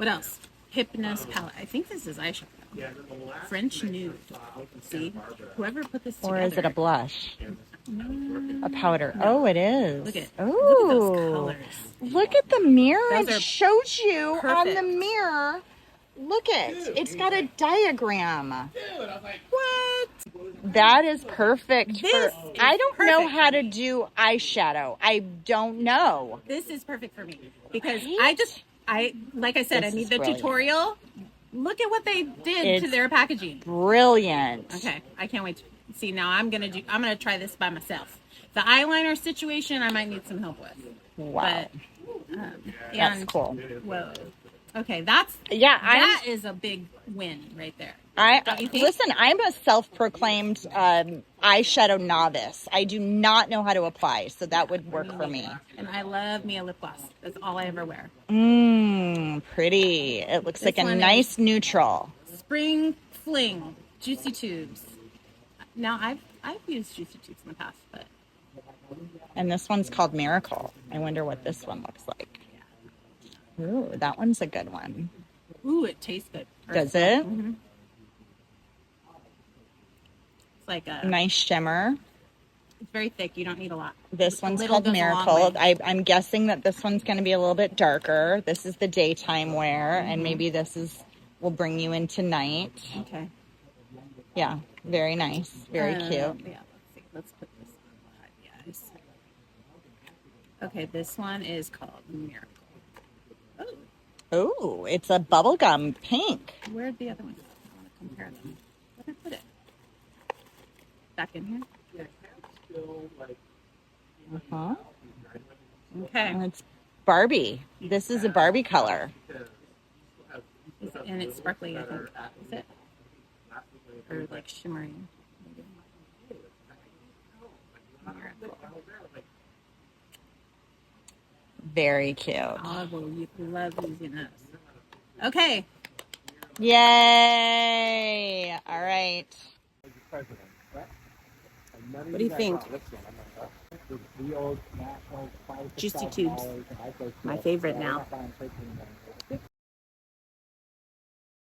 What else? Hypnose Pallette. I think this is eyeshadow. French Nude. See? Whoever put this together. Or is it a blush? A powder. No. Oh, it is. Look at those colors. Look at the mirror. Those It are shows you perfect. on the mirror. Look it. It's got a diagram. What? That is perfect. This I don't know perfect how for to me. do eyeshadow. I don't know. This is perfect for me because Right? like I said, This I need is the brilliant. tutorial. Look at what they did to their packaging. Brilliant. Okay, I can't wait to see. Now I'm gonna try this by myself. The eyeliner situation I might need some help with. Wow. But, That's cool. Whoa. Okay, that is a big win right there. Don't you think? Listen, I'm a self-proclaimed eyeshadow novice. I do not know how to apply, so that would work for me. And I love me a lip gloss. That's all I ever wear. Pretty. It looks like a one nice neutral. Spring Fling, Juicy Tubes. Now I've used Juicy Tubes in the past, but And this one's called Miracle. I wonder what this one looks like. Ooh, that one's a good one. ooh, it tastes good. Does it? Mm-hmm. It's like a Nice shimmer. It's very thick. You don't need a lot. This one's little called goes a long Miracle. way. I'm guessing that this one's going to be a little bit darker. This is the daytime wear, and maybe this will bring you into night. Okay. Yeah, very nice. Very cute. Yeah, let's see. Let's put this on behind the eyes. Okay, this one is called Miracle. Oh, it's a bubblegum pink. Where'd the other one go? I want to compare them. Where did I put it? Back in here? Uh-huh. Okay. And it's Barbie. This is a Barbie color. And it's sparkly, I think. Is it? Or like shimmering. Miracle. Very cute. I will love using those. Okay. Yay! All right. What do you think? Juicy Tubes. My favorite now.